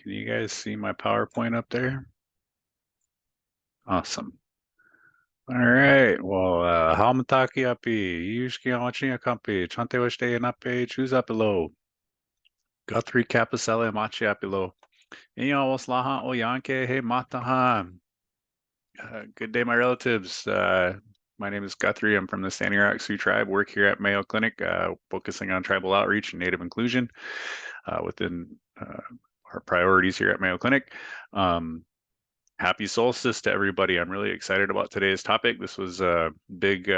Can you guys see my PowerPoint up there? Awesome. All right. Well, Halmataki api, Yushki Amachinga kampi, Chante Washte nape, choose apilo. Guthrie Capicella Machi apilo. Inyo Waslahan Oyanke, hey Matahan. Good day, my relatives. My name is Guthrie. I'm from the Standing Rock Sioux Tribe. Work here at Mayo Clinic, focusing on tribal outreach and Native inclusion within our priorities here at Mayo Clinic. Happy solstice to everybody. I'm really excited about today's topic. This was a big,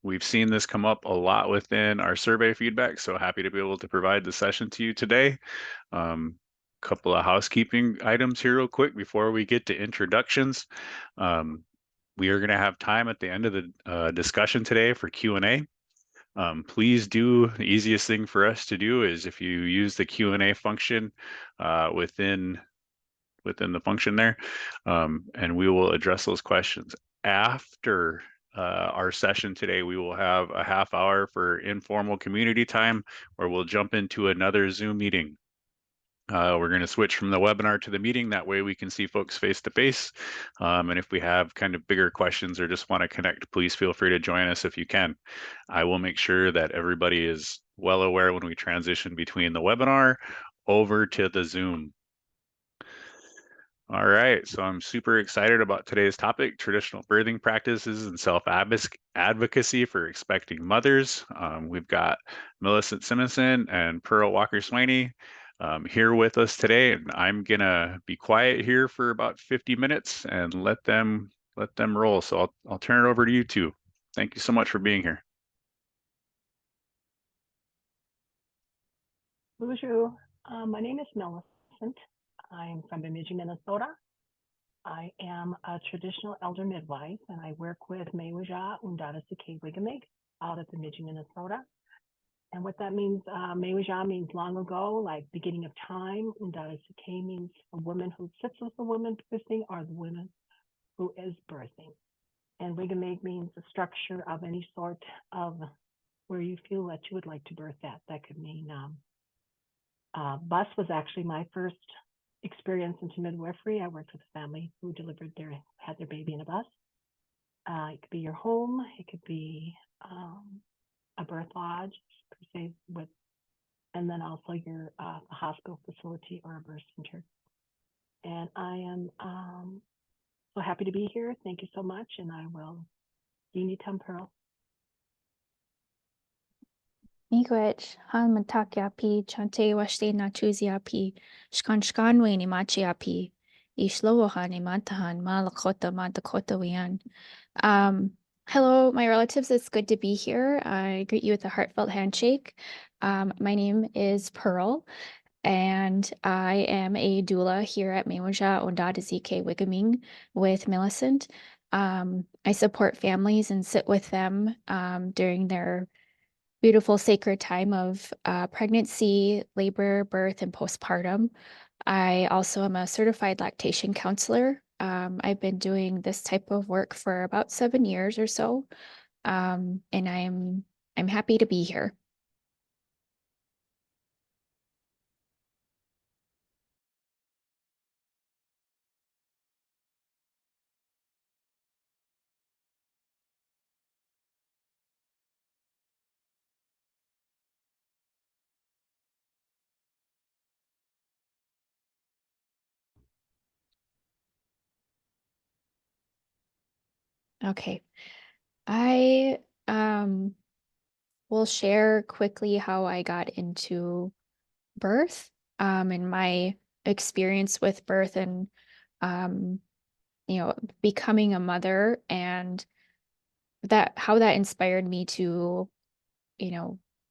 we've seen this come up a lot within our survey feedback, so happy to be able to provide the session to you today. Couple of housekeeping items here real quick before we get to introductions. We are going to have time at the end of the discussion today for Q&A. Please do, the easiest thing for us to do is if you use the Q&A function within the function there, and we will address those questions. After our session today, we will have a half hour for informal community time where we'll jump into another Zoom meeting. We're going to switch from the webinar to the meeting. That way we can see folks face to face. And if we have kind of bigger questions or just want to connect, please feel free to join us if you can. I will make sure that everybody is well aware when we transition between the webinar over to the Zoom. All right, so I'm super excited about today's topic, traditional birthing practices and self-advocacy for expecting mothers. We've got Millicent Simonson and Pearl Walker-Swaney here with us today, and I'm gonna be quiet here for about 50 minutes and let them roll. So I'll turn it over to you two. Thank you so much for being here. Bonjour, my name is Millicent. I'm from Bemidji, Minnesota. I am a traditional elder midwife, and I work with Mewaja Undada Sike Wigamig out of Bemidji, Minnesota. And what that means, Mewaja means long ago, like beginning of time. Undada Sike means a woman who sits with the woman birthing or the woman who is birthing. And Wigamig means the structure of any sort of where you feel that you would like to birth at. That could mean bus was actually my first experience into midwifery. I worked with a family who had their baby in a bus. It could be your home. It could be a birth lodge, per se, and then also your hospital facility or a birth center. And I am so happy to be here. Thank you so much, and I will Dini Pearl. Miigwech, han matakiapi, chante washte nachuziapi, shkanshkanweni machiapi, ishlowohani matahan, malakota matakota wian. Hello, my relatives. It's good to be here. I greet you with a heartfelt handshake. My name is Pearl, and I am a doula here at Mewaja Undada ZK Wigaming with Millicent. I support families and sit with them during their beautiful sacred time of pregnancy, labor, birth, and postpartum. I also am a certified lactation counselor. I've been doing this type of work for about 7 years or so, and I'm happy to be here. Okay, I will share quickly how I got into birth and my experience with birth and becoming a mother, and how that inspired me to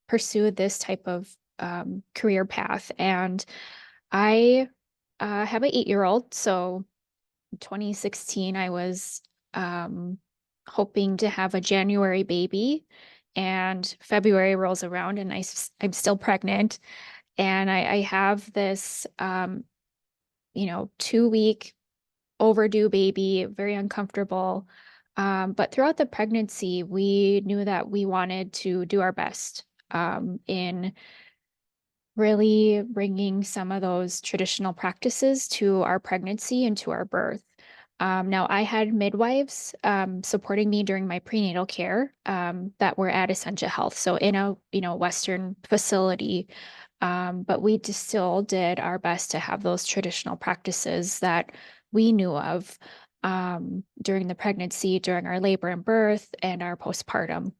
pursue this type of career path. And I have an 8-year-old, so in 2016 I was hoping to have a January baby, and February rolls around and I'm still pregnant, and I have this 2-week overdue baby, very uncomfortable. But throughout the pregnancy, we knew that we wanted to do our best in really bringing some of those traditional practices to our pregnancy and to our birth. Now, I had midwives supporting me during my prenatal care that were at Essentia Health, so in a Western facility. But we just still did our best to have those traditional practices that we knew of during the pregnancy, during our labor and birth, and our postpartum.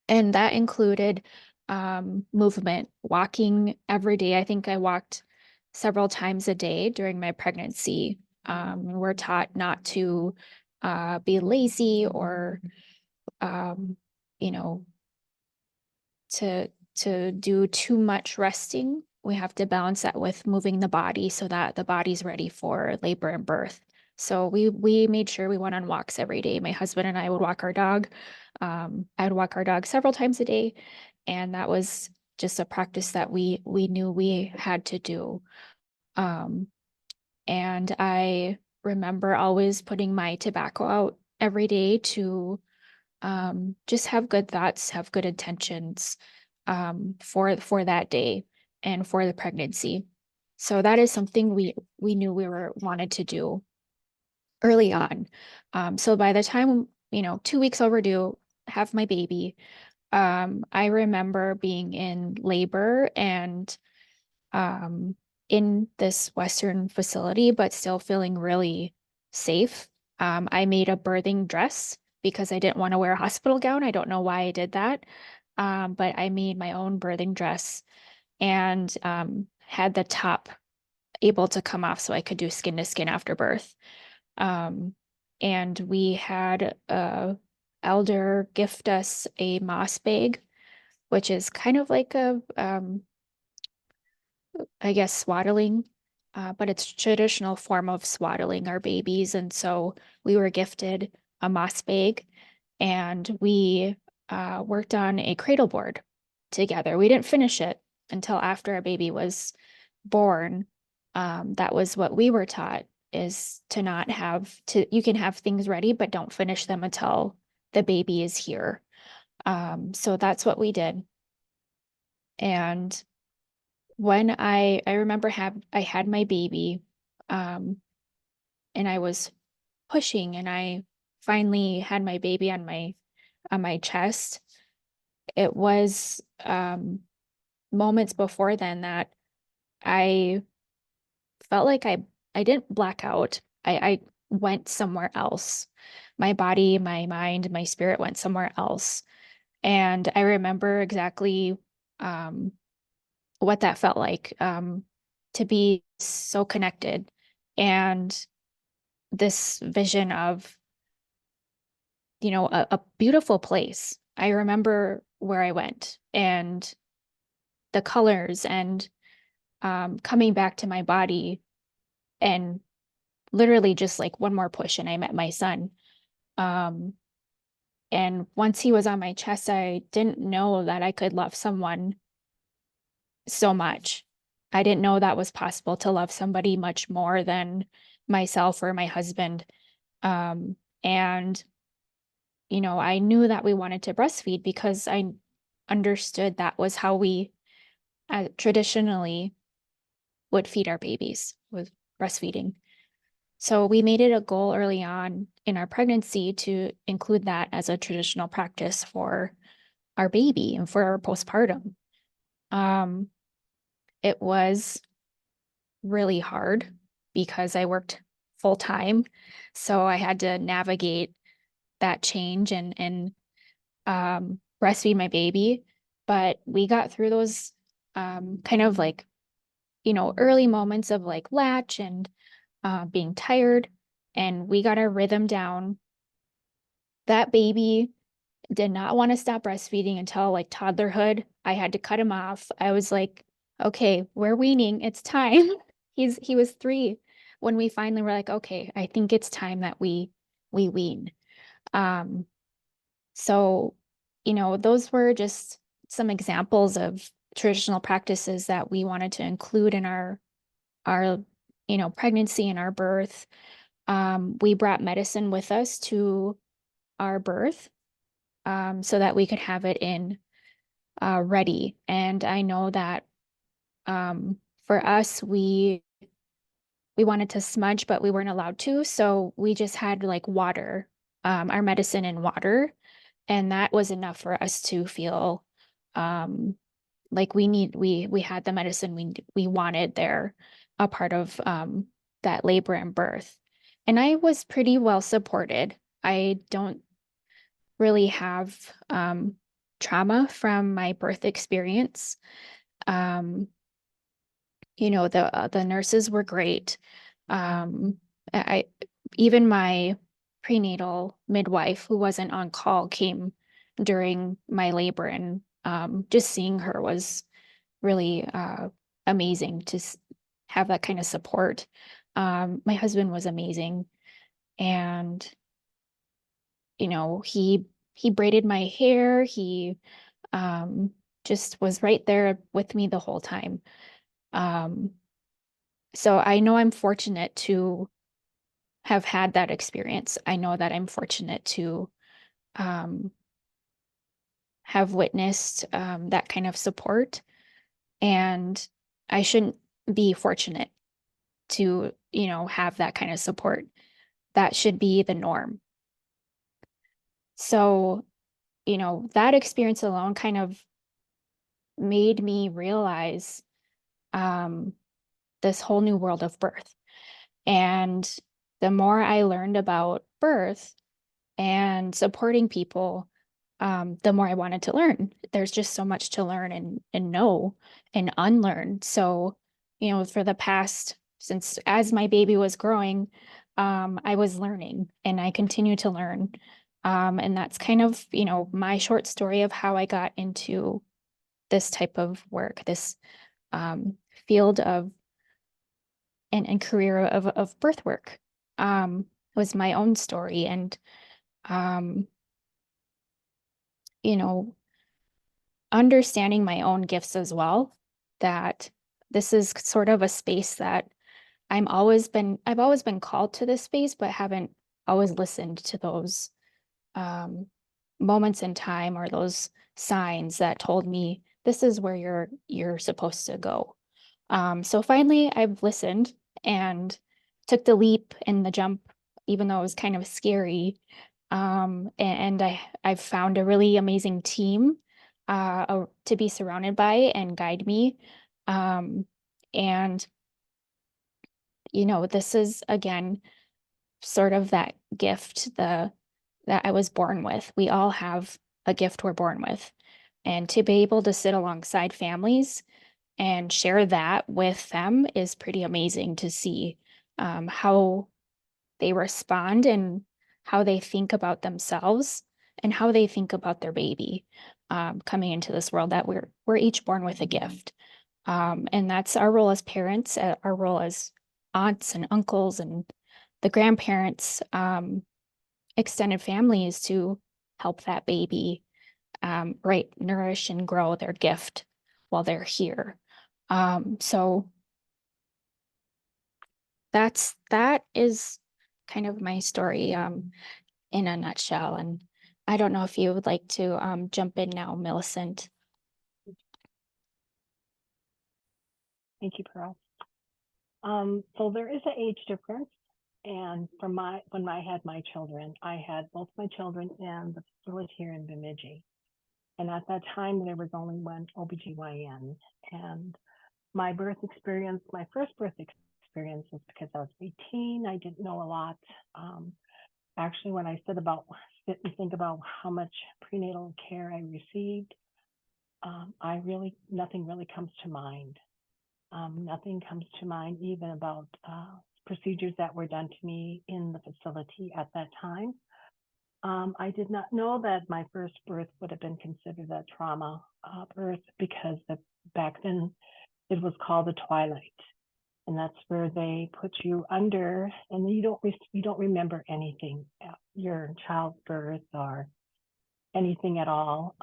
And that included movement, walking every day. I think I walked several times a day during my pregnancy. We're taught not to be lazy or, um, you know, to do too much resting. We have to balance that with moving the body so that the body's ready for labor and birth. So we made sure we went on walks every day. My husband and I would walk our dog. I would walk our dog several times a day, and that was just a practice that we knew we had to do. Um, and I remember always putting my tobacco out every day to just have good thoughts, have good intentions for that day and for the pregnancy. So that is something we knew we were wanted to do early on. So by the time 2 weeks overdue, have my baby. I remember being in labor and um, in this Western facility, but still feeling really safe. I made a birthing dress because I didn't want to wear a hospital gown. I don't know why I did that. But I made my own birthing dress and had the top able to come off so I could do skin to skin after birth. And we had a elder gift us a moss bag, which is kind of like a I guess swaddling, but it's traditional form of swaddling our babies. And so we were gifted a moss bag and we worked on a cradle board together. We didn't finish it until after our baby was born. That was what we were taught is to not have you can have things ready, but don't finish them until the baby is here. So that's what we did. And when I remember I had my baby, and I was pushing and I finally had my baby on my chest. It was moments before then that I felt like I didn't black out. I went somewhere else. My body, my mind, my spirit went somewhere else. And I remember exactly um what that felt like to be so connected and this vision of a beautiful place. I remember where I went and the colors and coming back to my body and literally just like one more push and I met my son. Um, and once he was on my chest, I didn't know that I could love someone so much. I didn't know that was possible to love somebody much more than myself or my husband. And, I knew that we wanted to breastfeed because I understood that was how we traditionally would feed our babies with breastfeeding. So we made it a goal early on in our pregnancy to include that as a traditional practice for our baby and for our postpartum. Um, it was really hard because I worked full time. So I had to navigate that change and breastfeed my baby. But we got through those kind of like, early moments of like latch and being tired. And we got our rhythm down. That baby did not want to stop breastfeeding until like toddlerhood. I had to cut him off. I was like, okay, we're weaning. It's time. He was 3 when we finally were like, okay, I think it's time that we wean. Um, so, those were just some examples of traditional practices that we wanted to include in our pregnancy and our birth. We brought medicine with us to our birth so that we could have it in ready. And I know that For us, we wanted to smudge, but we weren't allowed to, so we just had like water, our medicine in water, and that was enough for us to feel like we had the medicine we wanted there, a part of that labor and birth. And I was pretty well supported. I don't really have trauma from my birth experience. Um, the nurses were great. I even my prenatal midwife, who wasn't on call, came during my labor, and just seeing her was really amazing to have that kind of support. My husband was amazing, and he braided my hair. He just was right there with me the whole time. Um, so I know I'm fortunate to have had that experience. I know that I'm fortunate to um, have witnessed that kind of support, and I shouldn't be fortunate to, have that kind of support. That should be the norm. So, that experience alone kind of made me realize um, this whole new world of birth. And the more I learned about birth and supporting people, the more I wanted to learn. There's just so much to learn and know and unlearn. So, for the past, since as my baby was growing, I was learning and I continue to learn. And that's kind of, my short story of how I got into this type of work, this field of and career of birth work. Was my own story. And um, you know, understanding my own gifts as well, that this is sort of a space that I've always been called to this space, but haven't always listened to those um, moments in time or those signs that told me this is where you're supposed to go. So finally I've listened and took the leap and the jump, even though it was kind of scary. And I've found a really amazing team to be surrounded by and guide me. Um, and this is again sort of that gift that I was born with. We all have a gift we're born with. And to be able to sit alongside families and share that with them is pretty amazing to see how they respond and how they think about themselves and how they think about their baby coming into this world, that we're each born with a gift. And that's our role as parents, our role as aunts and uncles and the grandparents, extended families, to help that baby nourish and grow their gift while they're here. So that is kind of my story in a nutshell. And I don't know if you would like to jump in now, Millicent. Thank you, Pearl. So there is an age difference. And when I had my children, I had both my children in the facility here in Bemidji. And at that time, there was only one OBGYN. And my first birth experience was because I was 18. I didn't know a lot. Actually, when I sit and think about how much prenatal care I received, nothing really comes to mind. Nothing comes to mind even about procedures that were done to me in the facility at that time. I did not know that my first birth would have been considered a trauma birth, because back then it was called the twilight, and that's where they put you under, and you don't remember anything, your childbirth or anything at all.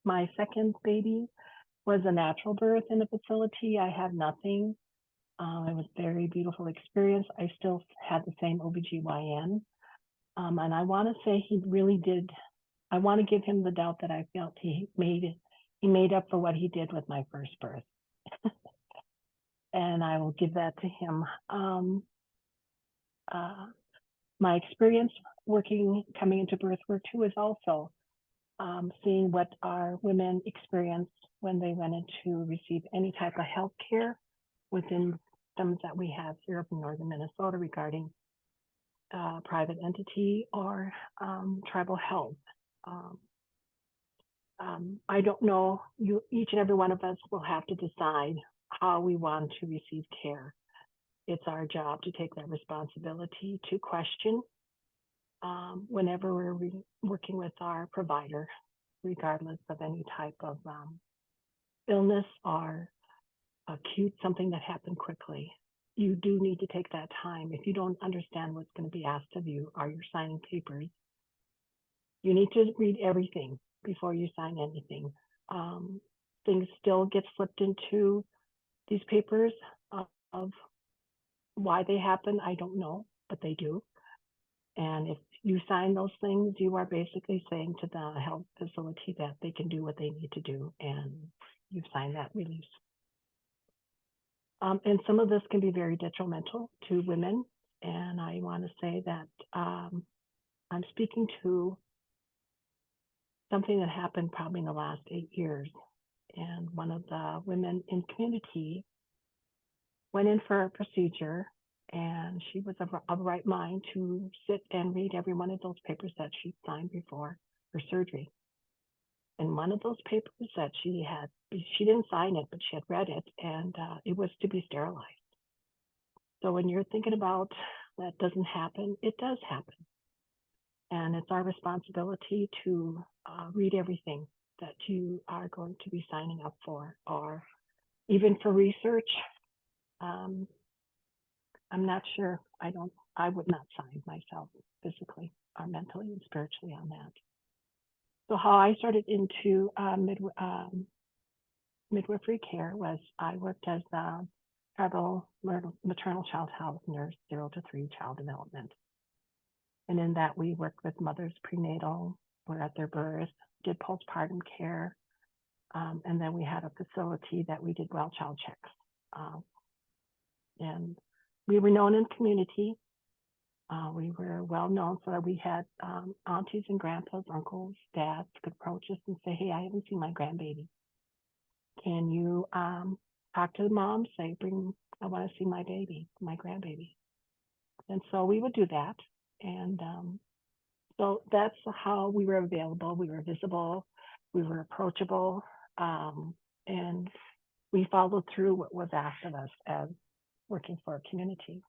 My second baby was a natural birth in a facility. I had nothing. It was a very beautiful experience. I still had the same OBGYN. And I want to say he really did. I want to give him the doubt that I felt he made up for what he did with my first birth. and I will give that to him. My experience coming into birth work too is also seeing what our women experienced when they went in to receive any type of health care within systems that we have here up in northern Minnesota regarding private entity or tribal health. I don't know, each and every one of us will have to decide how we want to receive care. It's our job to take that responsibility to question whenever we're working with our provider, regardless of any type of illness or acute, something that happened quickly. You do need to take that time. If you don't understand what's going to be asked of you or you're signing papers, you need to read everything before you sign anything. Things still get slipped into these papers of why they happen. I don't know, but they do. And if you sign those things, you are basically saying to the health facility that they can do what they need to do, and you've signed that release. And some of this can be very detrimental to women. And I want to say that I'm speaking to something that happened probably in the last 8 years. And one of the women in community went in for a procedure, and she was of the right mind to sit and read every one of those papers that she signed before her surgery. And one of those papers that she didn't sign it, but she had read it, and it was to be sterilized. So when you're thinking about that doesn't happen, it does happen. And it's our responsibility to read everything that you are going to be signing up for, or even for research. I'm not sure. I would not sign myself physically or mentally and spiritually on that. So how I started into midwifery care was I worked as a tribal maternal child health nurse, 0 to 3 child development. And in that, we worked with mothers prenatal, were at their birth, did postpartum care, and then we had a facility that we did well child checks. And we were known in community. We were well known so that we had aunties and grandpas, uncles, dads could approach us and say, hey, I haven't seen my grandbaby. Can you talk to the mom, say, I want to see my baby, my grandbaby. And so we would do that. And so that's how we were available. We were visible, we were approachable, and we followed through what was asked of us as working for a community.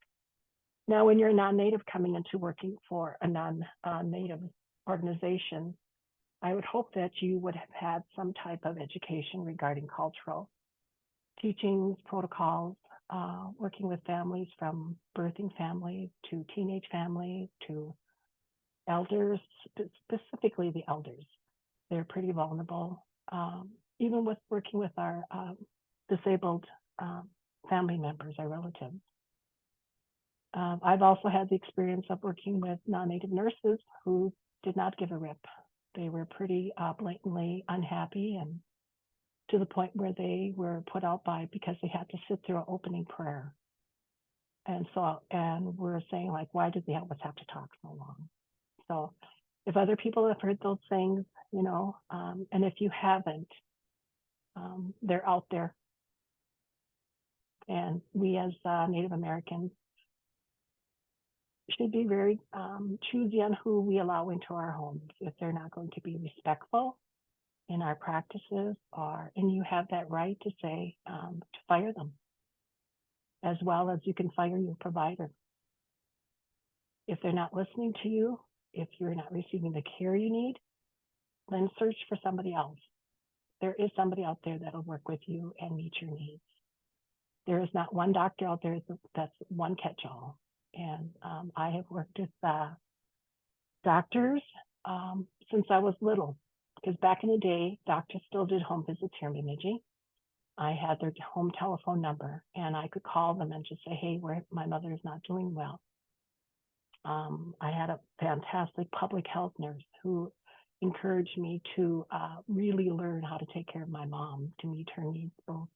Now, when you're a non-native coming into working for a non-native organization, I would hope that you would have had some type of education regarding cultural teachings, protocols, working with families from birthing families to teenage families to elders, specifically the elders. They're pretty vulnerable, even with working with our disabled family members, our relatives. I've also had the experience of working with non-native nurses who did not give a rip. They were pretty blatantly unhappy, and to the point where they were put out because they had to sit through an opening prayer. And we're saying, like, why did the Elvis have to talk so long? So if other people have heard those things, and if you haven't, they're out there. And we as Native Americans should be very choosy on who we allow into our homes. If they're not going to be respectful in our practices, and you have that right to say, to fire them, as well as you can fire your provider. If they're not listening to you, if you're not receiving the care you need, then search for somebody else. There is somebody out there that'll work with you and meet your needs. There is not one doctor out there that's one catch-all. And I have worked with doctors since I was little, because back in the day, doctors still did home visits here in Bemidji. I had their home telephone number, and I could call them and just say, hey, my mother is not doing well. I had a fantastic public health nurse who encouraged me to really learn how to take care of my mom, to meet her needs, both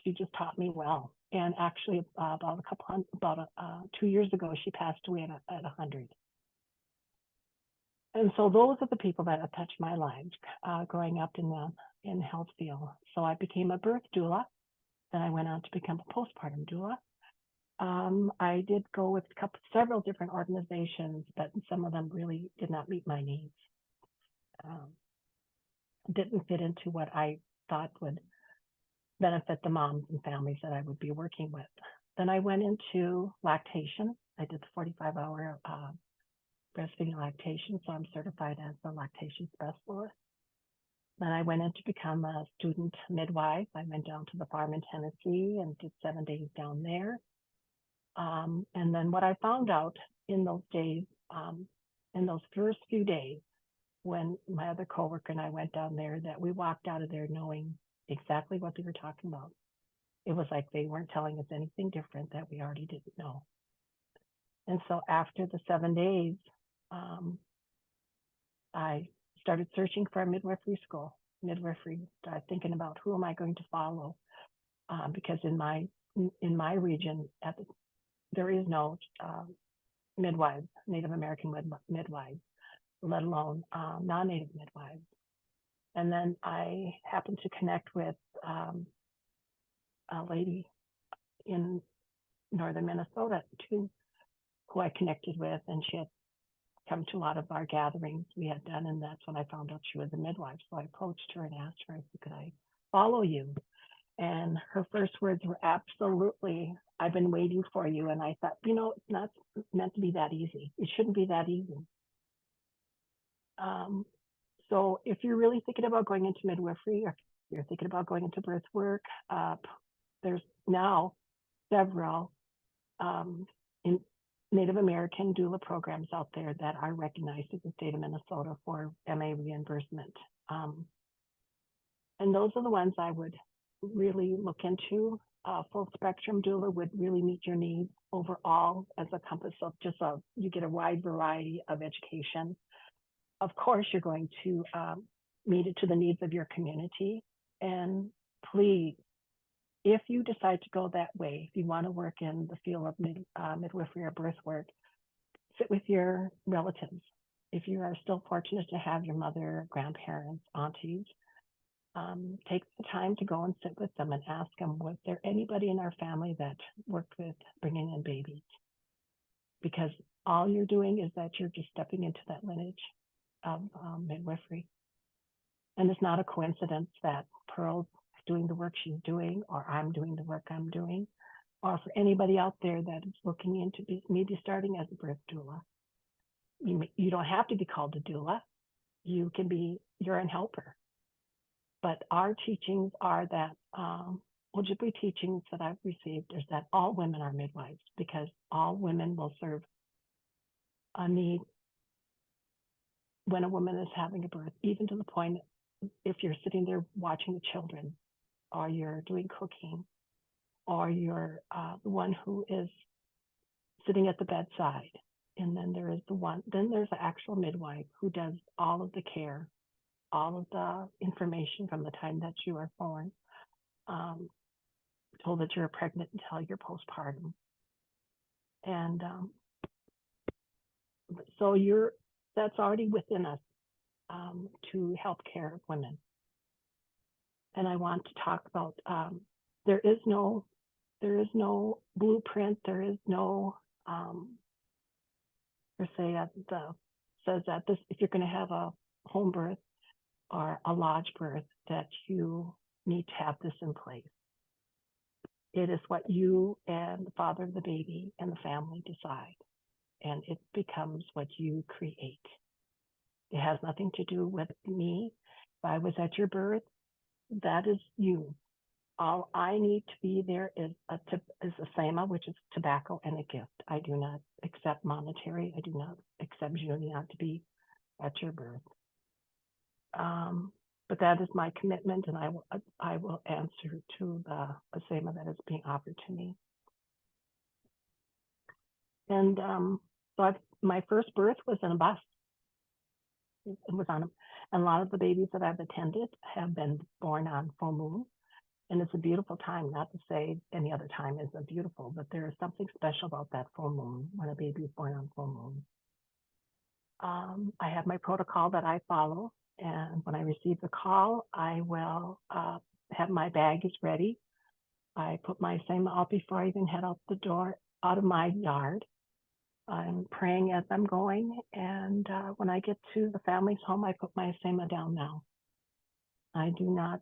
she just taught me well. And actually, about 2 years ago, she passed away at 100. And so those are the people that have touched my life growing up in Healthfield. So I became a birth doula. Then I went on to become a postpartum doula. I did go with several different organizations, but some of them really did not meet my needs. Didn't fit into what I thought would benefit the moms and families that I would be working with. Then I went into lactation. I did the 45-hour breastfeeding lactation, so I'm certified as a lactation specialist. Then I went in to become a student midwife. I went down to the farm in Tennessee and did 7 days down there. And then what I found out in those days, in those first few days, when my other coworker and I went down there, that we walked out of there knowing exactly what they were talking about. It was like they weren't telling us anything different that we already didn't know. And so after the 7 days, I started searching for a midwifery school, started thinking about who am I going to follow, because in my region, there is no midwives, Native American midwives, let alone non-Native midwives. And then I happened to connect with a lady in northern Minnesota too, who I connected with, and she had come to a lot of our gatherings we had done, and that's when I found out she was a midwife. So I approached her and asked her, could I follow you? And her first words were, absolutely, I've been waiting for you. And I thought, it's not meant to be that easy. It shouldn't be that easy. So if you're really thinking about going into midwifery, or you're thinking about going into birth work, there's now several in Native American doula programs out there that are recognized in the state of Minnesota for MA reimbursement. And those are the ones I would really look into. Full spectrum doula would really meet your needs overall as a compass of you get a wide variety of education. Of course, you're going to meet it to the needs of your community. And please, if you decide to go that way, if you want to work in the field of midwifery or birth work, sit with your relatives. If you are still fortunate to have your mother, grandparents, aunties, take the time to go and sit with them and ask them, was there anybody in our family that worked with bringing in babies? Because all you're doing is that you're just stepping into that lineage of midwifery. And it's not a coincidence that Pearl's doing the work she's doing, or I'm doing the work I'm doing, or for anybody out there that is looking into maybe starting as a birth doula. You don't have to be called a doula. You're an helper. But our teachings are that, Ojibwe teachings that I've received is that all women are midwives, because all women will serve a need when a woman is having a birth, even to the point if you're sitting there watching the children, or you're doing cooking, or you're the one who is sitting at the bedside. And then there's the actual midwife who does all of the care, all of the information from the time that you are born, told that you're pregnant until you're postpartum. And so that's already within us to help care of women. And I want to talk about, there is no blueprint, there is no, per se, says that if you're going to have a home birth or a lodge birth, that you need to have this in place. It is what you and the father of the baby and the family decide, and it becomes what you create. It has nothing to do with me. If I was at your birth, that is you. All I need to be there is a SAMA, which is tobacco, and a gift. I do not accept monetary. I do not accept Julia to be at your birth. But that is my commitment, and I will answer to the SAMA that is being offered to me. And so my first birth was in a bus. It was and a lot of the babies that I've attended have been born on full moon. And it's a beautiful time, not to say any other time isn't beautiful, but there is something special about that full moon when a baby is born on full moon. I have my protocol that I follow, and when I receive the call, I will have my baggage ready. I put my sema out before I even head out the door, out of my yard. I'm praying as I'm going, and when I get to the family's home, I put my sema down now. I do not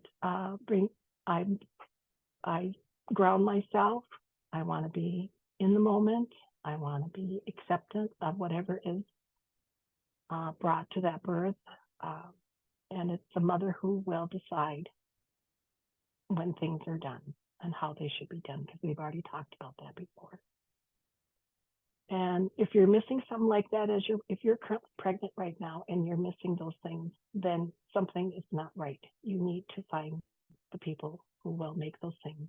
I ground myself. I want to be in the moment. I want to be acceptant of whatever is brought to that birth. And it's the mother who will decide when things are done and how they should be done, because we've already talked about that before. And if you're missing something like that, if you're currently pregnant right now and you're missing those things, then something is not right. You need to find the people who will make those things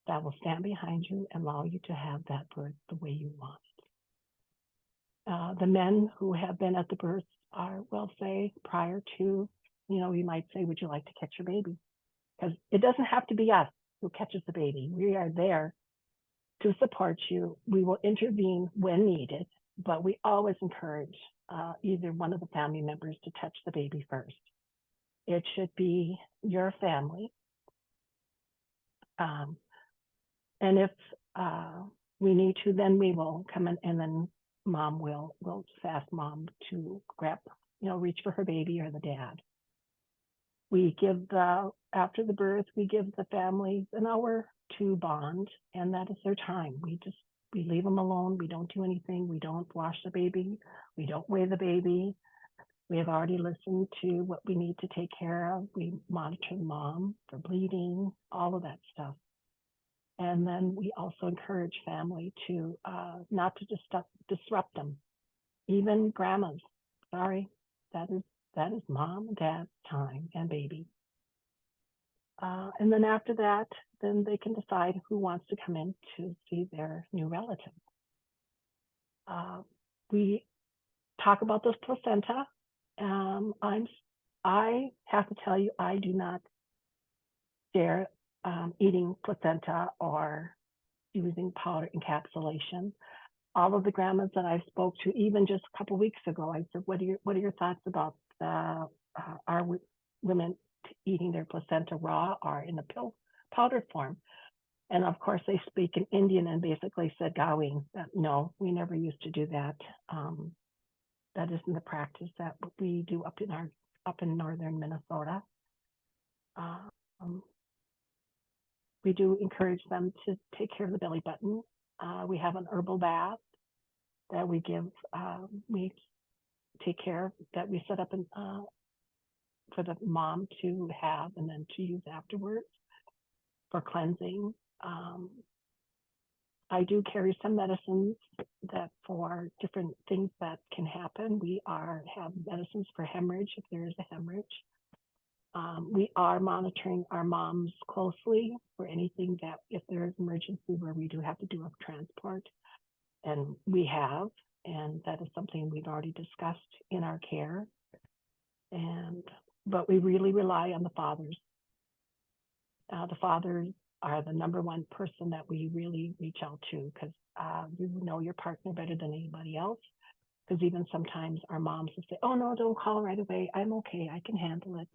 that will stand behind you and allow you to have that birth the way you want it. The men who have been at the birth will say prior to, you might say, would you like to catch your baby? Because it doesn't have to be us who catches the baby. We are there to support you. We will intervene when needed, but we always encourage either one of the family members to touch the baby first. It should be your family. And if we need to, then we will come in, and then mom will just ask mom to grab, reach for her baby or the dad. We give after the birth, we give the families an hour to bond, and that is their time. We leave them alone. We don't do anything. We don't wash the baby. We don't weigh the baby. We have already listened to what we need to take care of. We monitor mom for bleeding, all of that stuff. And then we also encourage family to not to disrupt them. Even grandmas, sorry, that is mom and dad's time and baby. And then after that, then they can decide who wants to come in to see their new relative. We talk about this placenta. I have to tell you, I do not share eating placenta or using powder encapsulation. All of the grandmas that I spoke to, even just a couple weeks ago, I said, what are your thoughts about our women eating their placenta raw or in a powdered form? And of course, they speak in Indian and basically said, Gawing, no, we never used to do that. That isn't the practice that we do up in northern Minnesota. We do encourage them to take care of the belly button. We have an herbal bath that we give. We take care of, that we set up for the mom to have and then to use afterwards for cleansing. I do carry some medicines that for different things that can happen. We have medicines for hemorrhage if there is a hemorrhage. We are monitoring our moms closely for anything that, if there is emergency where we do have to do a transport, and we have, and that is something we've already discussed in our care. But we really rely on the fathers. The fathers are the number one person that we really reach out to, because you know your partner better than anybody else. Because even sometimes our moms will say, oh no, don't call right away. I'm okay, I can handle it.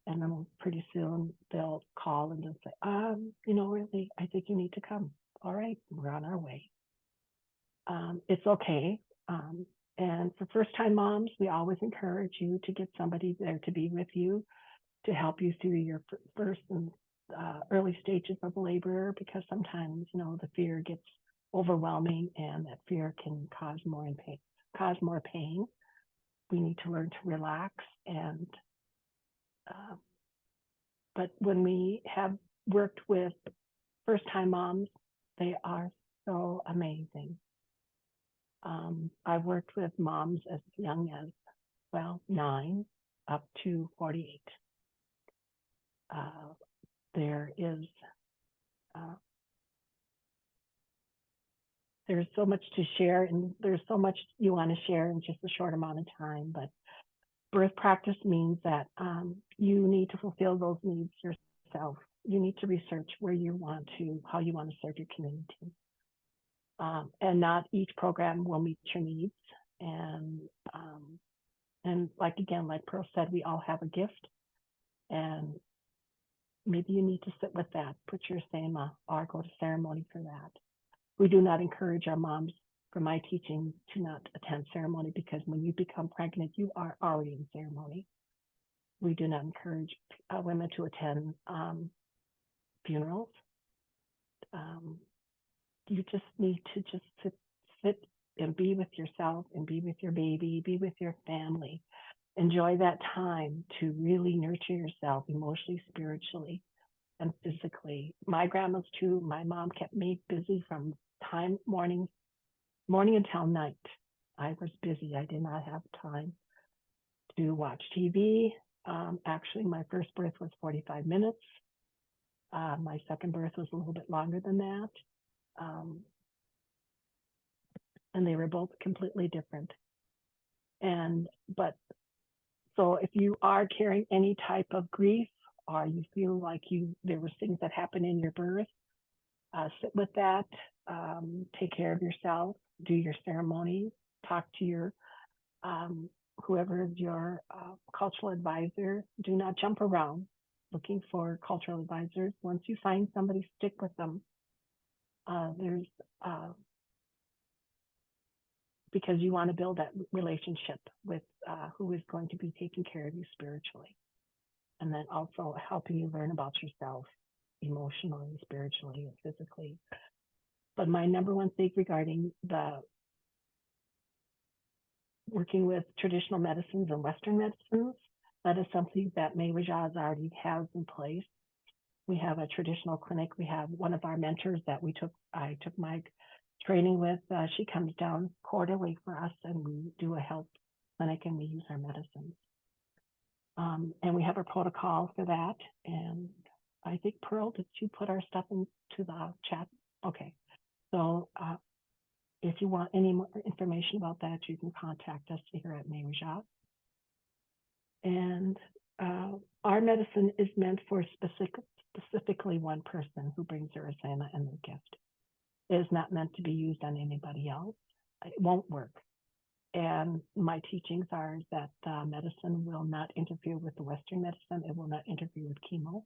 And then pretty soon they'll call and they'll say, really, I think you need to come. All right, we're on our way. It's okay. And for first-time moms, we always encourage you to get somebody there to be with you, to help you through your first and early stages of labor, because sometimes, the fear gets overwhelming, and that fear can cause more pain. We need to learn to relax. And but when we have worked with first-time moms, they are so amazing. I've worked with moms as young as, 9 up to 48. There's so much to share, and there's so much you want to share in just a short amount of time. But birth practice means that you need to fulfill those needs yourself. You need to research how you want to serve your community. And not each program will meet your needs. And like Pearl said, we all have a gift, and maybe you need to sit with that, put your SEMA or go to ceremony for that. We do not encourage our moms, from my teaching, to not attend ceremony, because when you become pregnant, you are already in ceremony. We do not encourage women to attend funerals. You just need to just sit and be with yourself and be with your baby, be with your family. Enjoy that time to really nurture yourself emotionally, spiritually, and physically. My grandma's too. My mom kept me busy from morning until night. I was busy. I did not have time to watch TV. Actually, my first birth was 45 minutes. My second birth was a little bit longer than that. And they were both completely different. So if you are carrying any type of grief, or you feel like there were things that happened in your birth, sit with that, take care of yourself, do your ceremony, talk to your whoever is your cultural advisor. Do not jump around looking for cultural advisors. Once you find somebody, stick with them. Because you want to build that relationship with who is going to be taking care of you spiritually, and then also helping you learn about yourself emotionally, spiritually, and physically. But my number one thing regarding the working with traditional medicines and Western medicines, that is something that May Rajaz already has in place. We have a traditional clinic. We have one of our mentors that I took my training with. She comes down quarterly for us, and we do a health clinic, and we use our medicines. And we have a protocol for that. And I think, Pearl, did you put our stuff into the chat? Okay. So if you want any more information about that, you can contact us here at May Rajaz. And our medicine is meant for specifically one person who brings their asana and their gift. It is not meant to be used on anybody else. It won't work. And my teachings are that medicine will not interfere with the Western medicine. It will not interfere with chemo.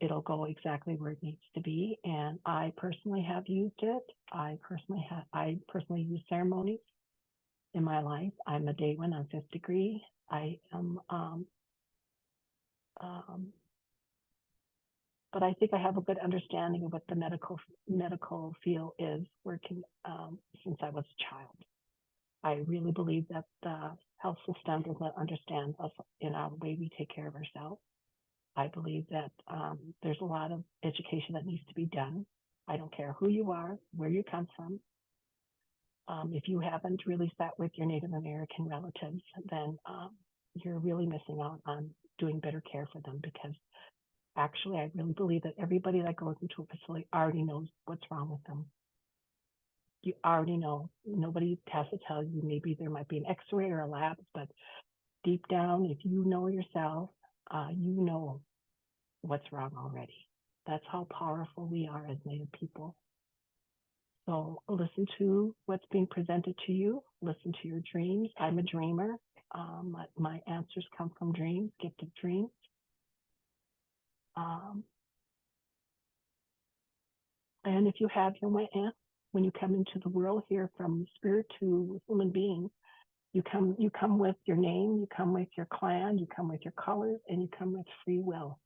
It'll go exactly where it needs to be. And I personally have used it. I personally use ceremonies in my life. I'm a day one on 5th degree. I am, but I think I have a good understanding of what the medical field is working since I was a child. I really believe that the health system does not understand us in our way we take care of ourselves. I believe that there's a lot of education that needs to be done. I don't care who you are, where you come from. If you haven't really sat with your Native American relatives, then you're really missing out on doing better care for them, because actually, I really believe that everybody that goes into a facility already knows what's wrong with them. You already know. Nobody has to tell you. Maybe there might be an x-ray or a lab, but deep down, if you know yourself, you know what's wrong already. That's how powerful we are as Native people. So listen to what's being presented to you. Listen to your dreams. I'm a dreamer. My answers come from dreams, gifted dreams. And if you have your way, when you come into the world here from spirit to human being, you come with your name, you come with your clan, you come with your colors, and you come with free will.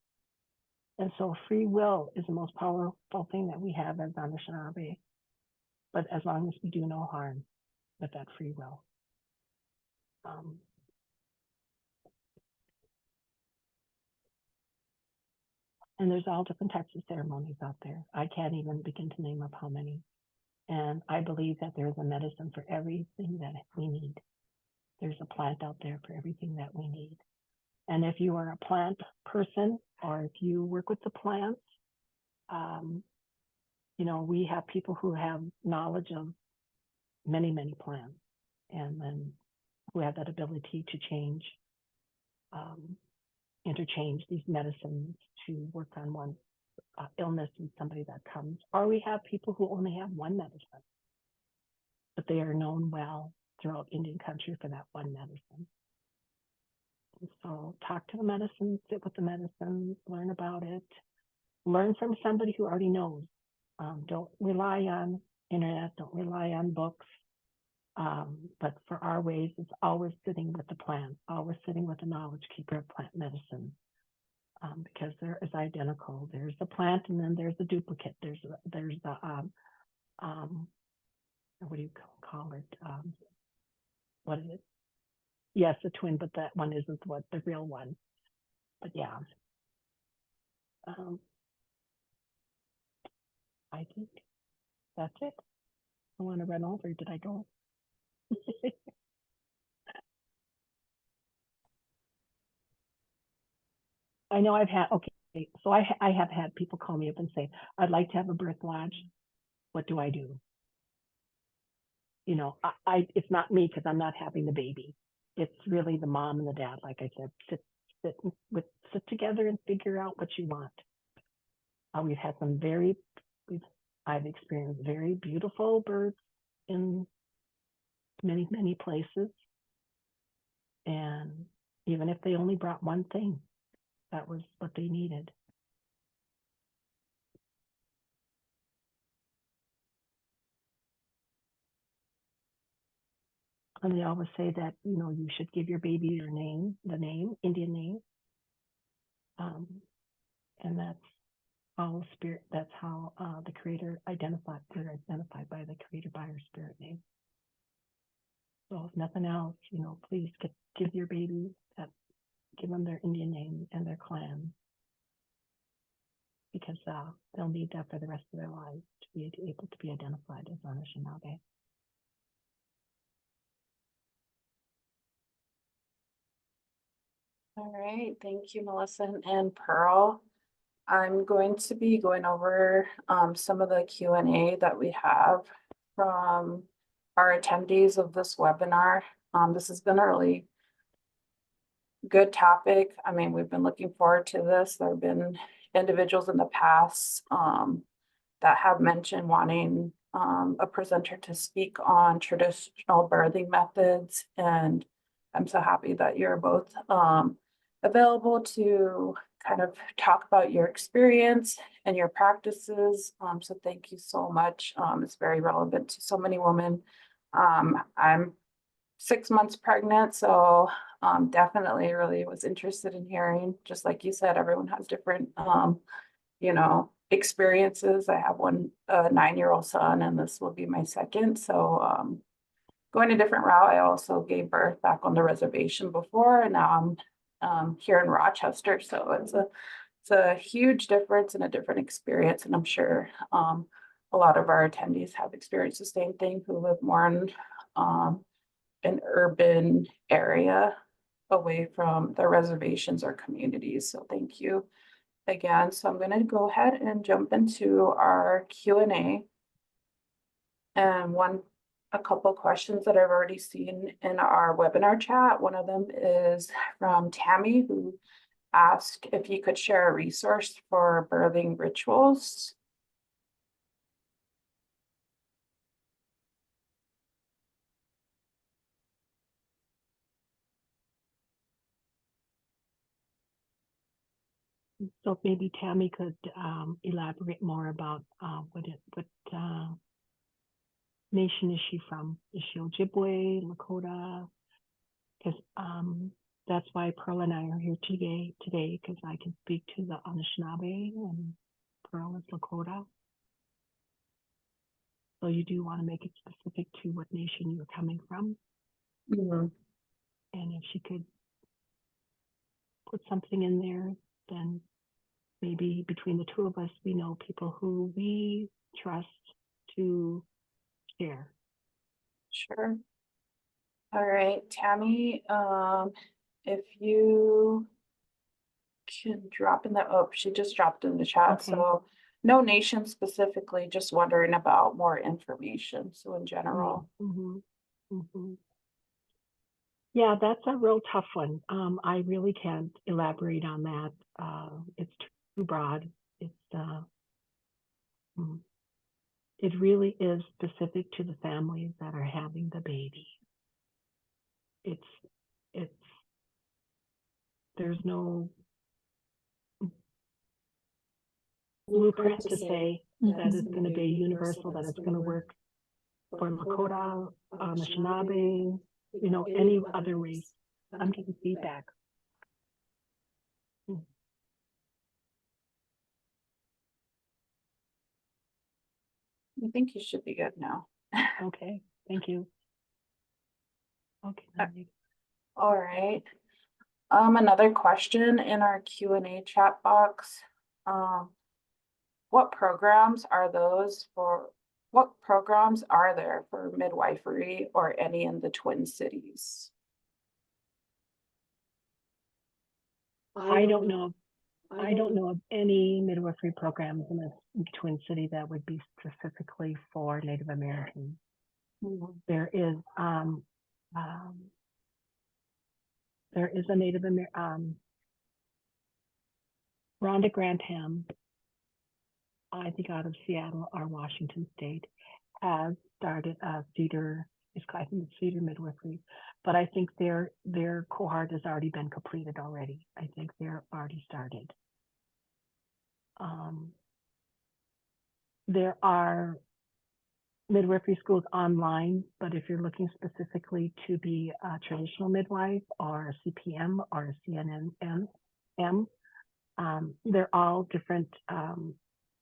And so free will is the most powerful thing that we have as Anishinaabe. But as long as we do no harm with that free will. And there's all different types of ceremonies out there. I can't even begin to name up how many. And I believe that there's a medicine for everything that we need. There's a plant out there for everything that we need. And if you are a plant person, or if you work with the plants, we have people who have knowledge of many, many plants, and then who have that ability to change interchange these medicines to work on one illness in somebody that comes. Or we have people who only have one medicine, but they are known well throughout Indian country for that one medicine. And so talk to the medicine, sit with the medicine, learn about it, learn from somebody who already knows. Don't rely on internet, don't rely on books. But for our ways, it's always sitting with the plant, always sitting with the knowledge keeper of plant medicine. Because there is identical. There's the plant and then there's the duplicate. There's the what do you call it? What is it? Yes, the twin, but that one isn't what the real one. But yeah. I think that's it. I want to run over. Did I go? I know I've had, okay, so I have had people call me up and say, I'd like to have a birth lodge. What do I do? You know, it's not me because I'm not having the baby. It's really the mom and the dad. Like I said, sit together and figure out what you want. We've had some I've experienced very beautiful births in many, many places. And even if they only brought one thing, that was what they needed. And they always say that, you know, you should give your baby your name, the name, Indian name. And that's how that's how the creator they're identified by the creator by her spirit name. So if nothing else, you know, please give your baby give them their Indian name and their clan, because they'll need that for the rest of their lives to be able to be identified as Anishinaabe. All right, thank you, Melissa and Pearl. I'm going to be going over some of the Q&A that we have from our attendees of this webinar. This has been a really good topic. I mean, we've been looking forward to this. There have been individuals in the past that have mentioned wanting a presenter to speak on traditional birthing methods, and I'm so happy that you're both available to kind of talk about your experience and your practices. So thank you so much. It's very relevant to so many women. I'm 6 months pregnant, so definitely really was interested in hearing. Just like you said, everyone has different, you know, experiences. I have one 9-year-old son, and this will be my second. So going a different route. I also gave birth back on the reservation before, and now I'm here in Rochester. So it's a huge difference and a different experience. And I'm sure a lot of our attendees have experienced the same thing, who live more in an urban area away from the reservations or communities. So thank you again. So I'm going to go ahead and jump into our Q&A. And a couple of questions that I've already seen in our webinar chat. One of them is from Tammy, who asked if you could share a resource for birthing rituals. So maybe Tammy could elaborate more about what nation is she from? Is she Ojibwe, Lakota? Because that's why Pearl and I are here today, because I can speak to the Anishinaabe and Pearl is Lakota. So you do want to make it specific to what nation you're coming from. Mm-hmm. And if she could put something in there, then maybe between the two of us, we know people who we trust to share. Sure. All right, Tammy, if you can drop in the, oh, she just dropped in the chat. Okay. So no nation specifically, just wondering about more information. So in general. Mm-hmm. Mm-hmm. Yeah, that's a real tough one. I really can't elaborate on that. It's too broad. It's mm, it really is specific to the families that are having the baby. It's there's no blueprint to say that it's going to be universal, that it's going to work for Lakota, Anishinaabe, you know, any other race. I'm getting feedback. I think you should be good now. Okay, thank you. Okay. All right. Another question in our Q&A chat box. What programs are there for midwifery or any in the Twin Cities? I don't know of any midwifery programs in the Twin City that would be specifically for Native Americans. There is a Native American, Rhonda Grantham, I think out of Seattle or Washington State, has started a Cedar, I think it's Cedar Midwifery, but I think their cohort has already been completed already. I think they're already started. There are midwifery schools online, but if you're looking specifically to be a traditional midwife or a CPM or a CNM, they're all different.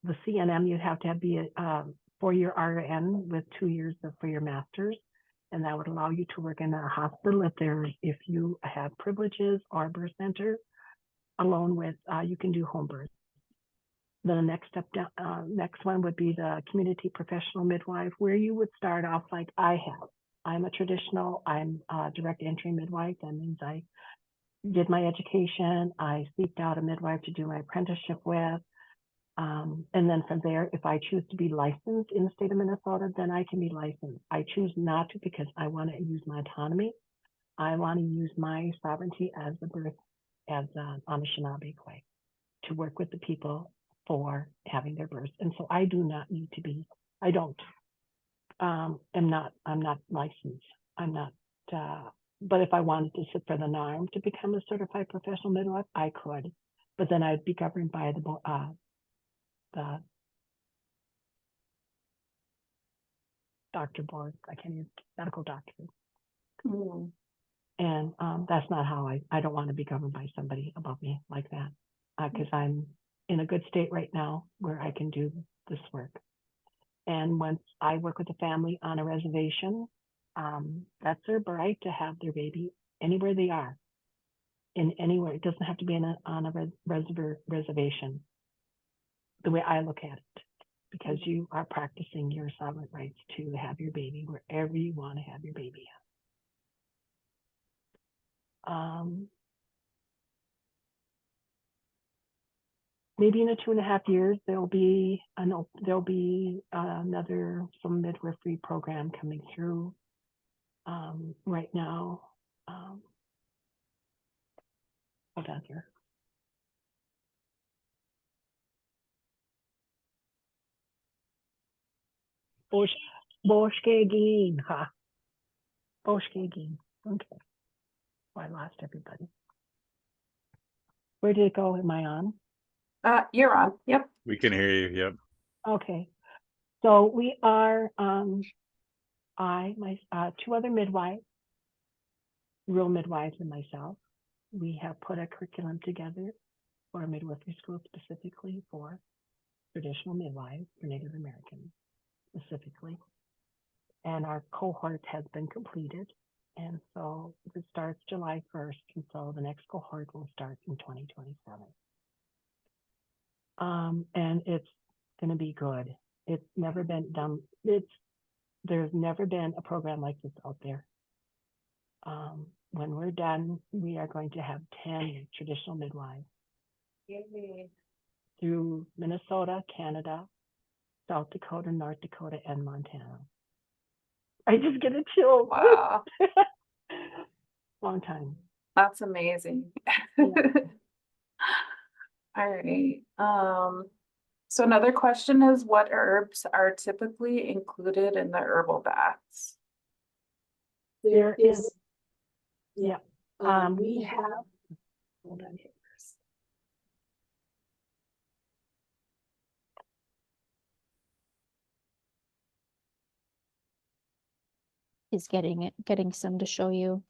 The CNM, you have to be a 4-year RN with 2 years for your master's, and that would allow you to work in a hospital if you have privileges or birth center, along with you can do home birth. Then the next step down, next one would be the community professional midwife, where you would start off like I have. I'm a direct entry midwife. That means I did my education. I seeked out a midwife to do my apprenticeship with. And then from there, if I choose to be licensed in the state of Minnesota, then I can be licensed. I choose not to because I want to use my autonomy. I want to use my sovereignty as an Anishinaabe Kwe to work with the people for having their births. And so I do not need to be, I'm not licensed. I'm not, but if I wanted to sit for the NARM to become a certified professional midwife, I could, but then I'd be governed by the doctor board. I can't even, medical doctor. And that's not how I don't want to be governed by somebody above me like that, because I'm in a good state right now where I can do this work. And once I work with a family on a reservation, that's their right to have their baby anywhere they are, in anywhere. It doesn't have to be on a reservation, the way I look at it, because you are practicing your sovereign rights to have your baby wherever you want to have your baby at. Maybe in 2.5 years, there'll be another some midwifery program coming through. Right now, hold on here. Boshkegin, ha. Boshkegin. Okay. Oh, I lost everybody. Where did it go? Am I on? You're on. Yep. We can hear you. Yep. Okay. So we are, my 2 other midwives, real midwives and myself, we have put a curriculum together for a midwifery school specifically for traditional midwives for Native Americans specifically. And our cohort has been completed. And so it starts July 1st. And so the next cohort will start in 2027. And it's going to be good. It's never been done. There's never been a program like this out there. When we're done, we are going to have 10 traditional midwives through Minnesota, Canada, South Dakota, North Dakota, and Montana. I just get a chill. Wow. long time. That's amazing. Yeah. All right, so another question is, what herbs are typically included in the herbal baths? There is, yeah, we have, hold on here. He's getting some to show you.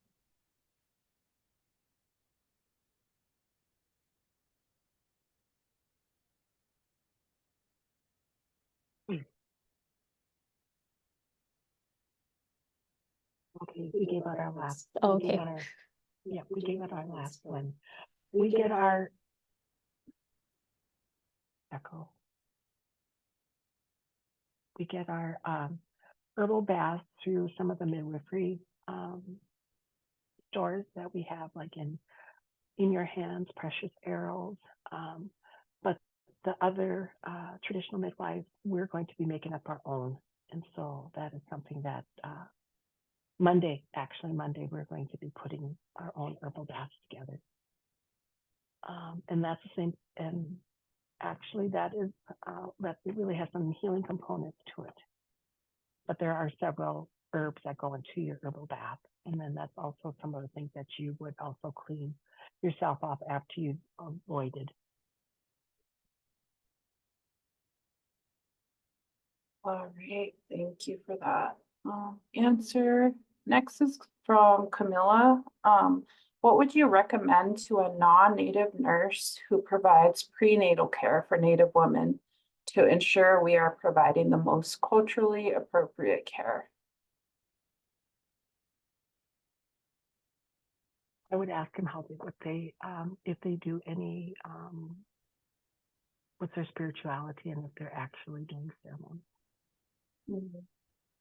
Okay, we gave out our last. Oh, we gave okay. out our- Yeah, we gave out our last one. We get our echo. We get our herbal baths through some of the midwifery stores that we have, like in Your Hands, Precious Arrows. But the other traditional midwives, we're going to be making up our own. And so that is something that Monday, we're going to be putting our own herbal baths together. And that's the same, and actually that is, that it really has some healing components to it. But there are several herbs that go into your herbal bath. And then that's also some of the things that you would also clean yourself off after you've avoided. All right, thank you for that answer. Next is from Camilla. What would you recommend to a non-Native nurse who provides prenatal care for Native women to ensure we are providing the most culturally appropriate care? I would ask them if they do any, what's their spirituality and if they're actually doing ceremony.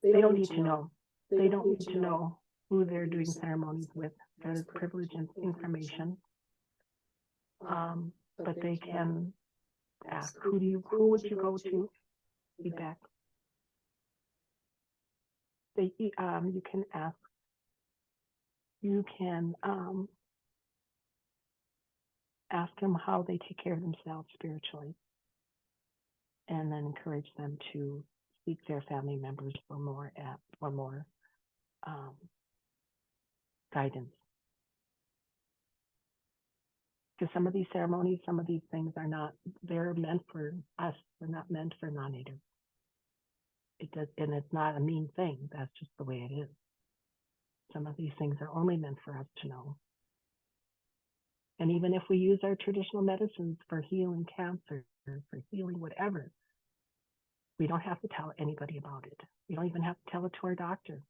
They don't need to know. They don't need to know who they're doing ceremonies with. That is privileged information. But they can ask, who would you go to? Feedback. You can ask. You can ask them how they take care of themselves spiritually, and then encourage them to seek their family members for more guidance. Because some of these ceremonies, some of these things are not, they're meant for us. They're not meant for non-Native. And it's not a mean thing. That's just the way it is. Some of these things are only meant for us to know. And even if we use our traditional medicines for healing cancer, for healing whatever, we don't have to tell anybody about it. We don't even have to tell it to our doctor,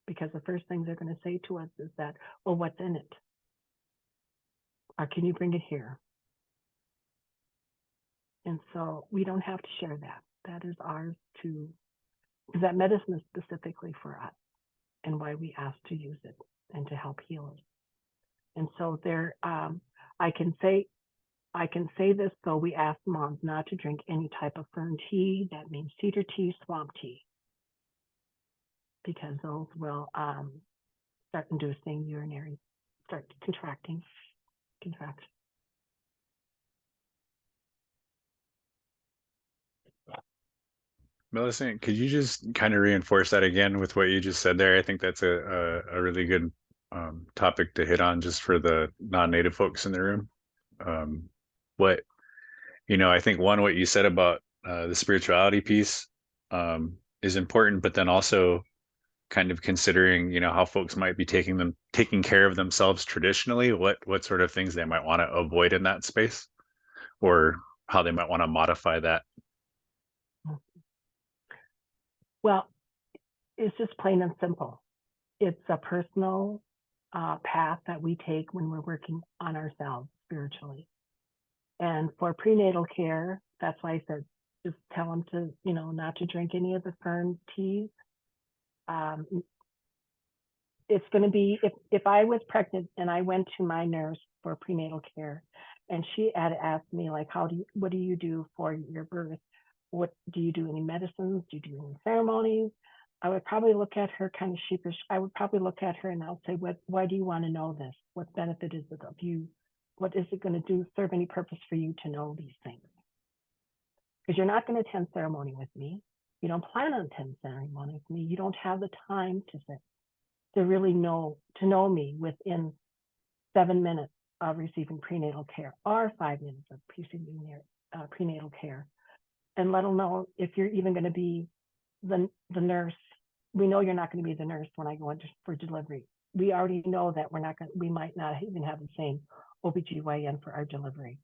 because the first thing they're going to say to us is that, well, what's in it? Or can you bring it here? And so we don't have to share that. That is ours because that medicine is specifically for us and why we ask to use it and to help heal us. And so there, I can say this, though, we ask moms not to drink any type of fern tea. That means cedar tea, swamp tea, because those will start inducing start contraction. Millicent, could you just kind of reinforce that again with what you just said there? I think that's a really good topic to hit on just for the non-Native folks in the room. What, I think what you said about the spirituality piece is important, but then also kind of considering, how folks might be taking care of themselves traditionally, what sort of things they might want to avoid in that space, or how they might want to modify that. Well, it's just plain and simple. It's a personal path that we take when we're working on ourselves spiritually. And for prenatal care, that's why I said, just tell them to, not to drink any of the fern teas. It's going to be, if I was pregnant and I went to my nurse for prenatal care, and she had asked me, like, what do you do for your birth? What do you do? Any medicines? Do you do any ceremonies? I would probably look at her kind of sheepish. I would probably look at her and I'll say, why do you want to know this? What benefit is it of you? What is it going to do? Serve any purpose for you to know these things? Because you're not going to attend ceremony with me. You don't plan on attending ceremony with me. You don't have the time to really know me within 7 minutes of receiving prenatal care or 5 minutes of receiving prenatal care, and let alone if you're even going to be the nurse. We know you're not going to be the nurse when I go in for delivery. We already know that we might not even have the same OBGYN for our delivery.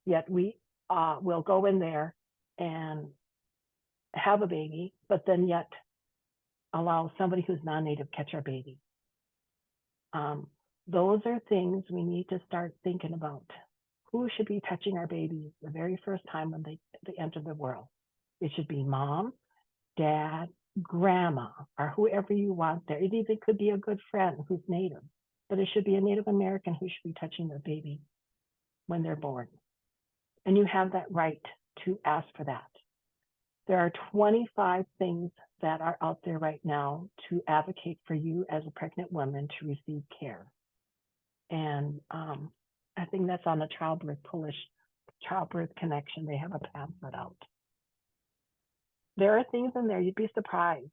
Yet we will go in there and have a baby, but then yet allow somebody who's non-native catch our baby. Those are things we need to start thinking about. Who should be touching our babies the very first time when they enter the world? It should be mom, dad, grandma, or whoever you want there. It even could be a good friend who's native, but it should be a Native American who should be touching their baby when they're born. And you have that right to ask for that. There are 25 things that are out there right now to advocate for you as a pregnant woman to receive care. And I think that's on the Childbirth Connection. They have a pamphlet out. There are things in there, you'd be surprised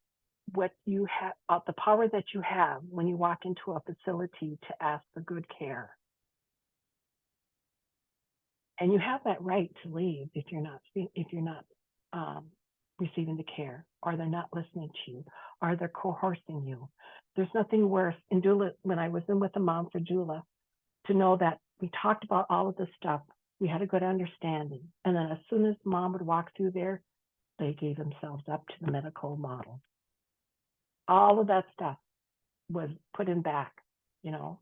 what you have, the power that you have when you walk into a facility to ask for good care. And you have that right to leave if you're not receiving the care, or they're not listening to you, or they're coercing you. There's nothing worse in doula, when I was in with a mom for doula, to know that we talked about all of this stuff. We had a good understanding. And then as soon as mom would walk through there, they gave themselves up to the medical model. All of that stuff was put in back, you know.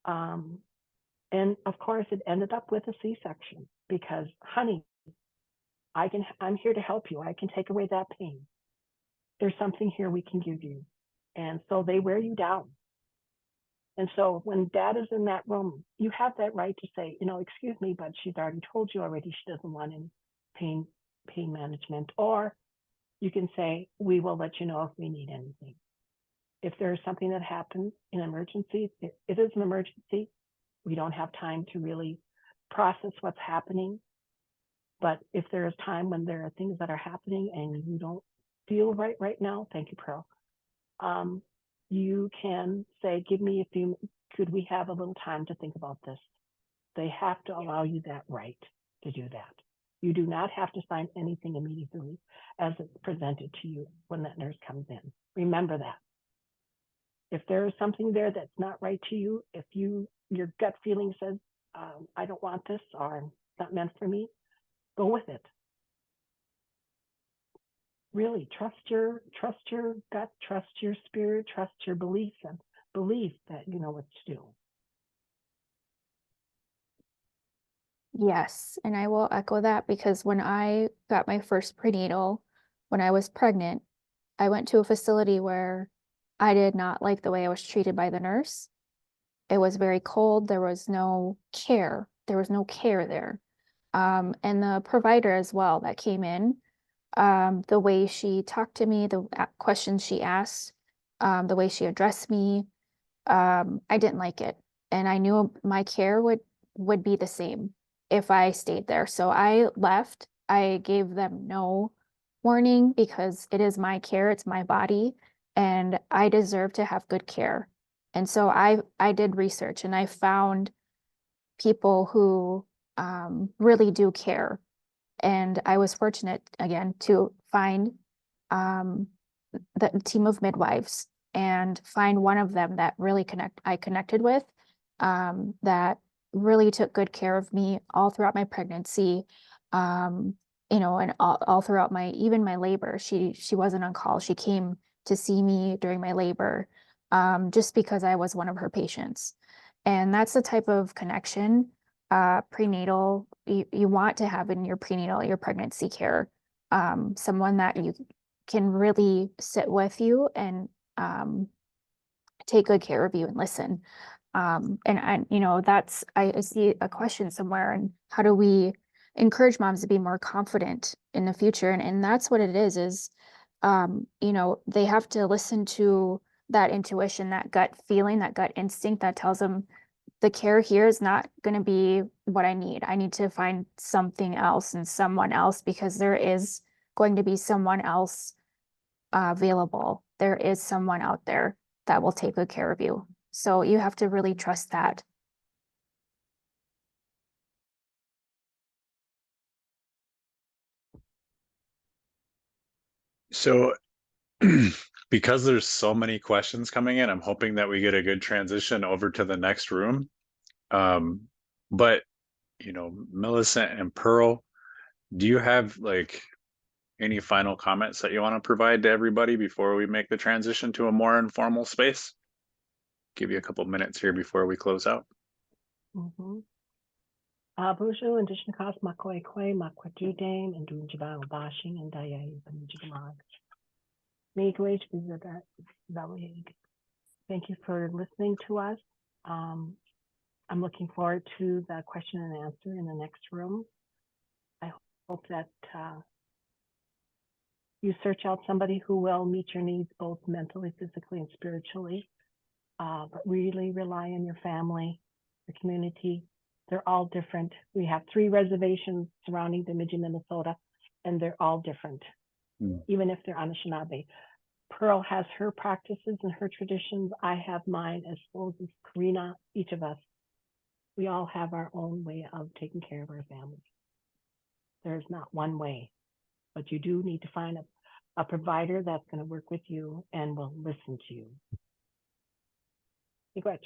And of course, it ended up with a C-section because, honey, I'm here to help you. I can take away that pain. There's something here we can give you. And so they wear you down. And so when dad is in that room, you have that right to say, you know, excuse me, but she's already told you already she doesn't want any pain management. Or you can say, we will let you know if we need anything. If there's something that happens in emergency, it is an emergency. We don't have time to really process what's happening. But if there is time when there are things that are happening and you don't feel right now, thank you, Pearl. You can say, could we have a little time to think about this? They have to allow you that right to do that. You do not have to sign anything immediately as it's presented to you when that nurse comes in. Remember that. If there is something there that's not right to you, if your gut feeling says, I don't want this, or it's not meant for me, go with it. Really trust your gut, trust your spirit, trust your beliefs, and belief that you know what to do. Yes, and I will echo that because when I got my first prenatal, when I was pregnant, I went to a facility where I did not like the way I was treated by the nurse. It was very cold. There was no care. There was no care there. And the provider as well that came in, the way she talked to me, the questions she asked, the way she addressed me, I didn't like it. And I knew my care would be the same if I stayed there. So I left. I gave them no warning because it is my care, it's my body, and I deserve to have good care. And so I did research and I found people who really do care. And I was fortunate again to find the team of midwives and find one of them that really I connected with, that really took good care of me all throughout my pregnancy, you know, and all throughout even my labor. She wasn't on call. She came to see me during my labor, just because I was one of her patients. And that's the type of connection prenatal you want to have in your pregnancy care. Someone that you can really sit with you and take good care of you and listen. And you know, I see a question somewhere, and how do we encourage moms to be more confident in the future? And that's what it is you know, they have to listen to that intuition, that gut feeling, that gut instinct that tells them the care here is not going to be what I need. I need to find something else and someone else because there is going to be someone else available. There is someone out there that will take good care of you. So you have to really trust that. So because there's so many questions coming in, I'm hoping that we get a good transition over to the next room. But you know, Millicent and Pearl, do you have like any final comments that you want to provide to everybody before we make the transition to a more informal space? Give you a couple minutes here before we close out. Bonjour, Indigenous Cos, Makoi Kwe, Makwatude, and Dunjibao Bashing, and Daya, and Jigmag. Miigwech, thank you for listening to us. I'm looking forward to the question and answer in the next room. I hope that you search out somebody who will meet your needs both mentally, physically, and spiritually, but really rely on your family, the community. They're all different. We have 3 reservations surrounding Bemidji, Minnesota, and they're all different, even if they're Anishinaabe. Pearl has her practices and her traditions. I have mine, as well as Karina, each of us. We all have our own way of taking care of our families. There's not one way, but you do need to find a provider that's going to work with you and will listen to you. Miigwech.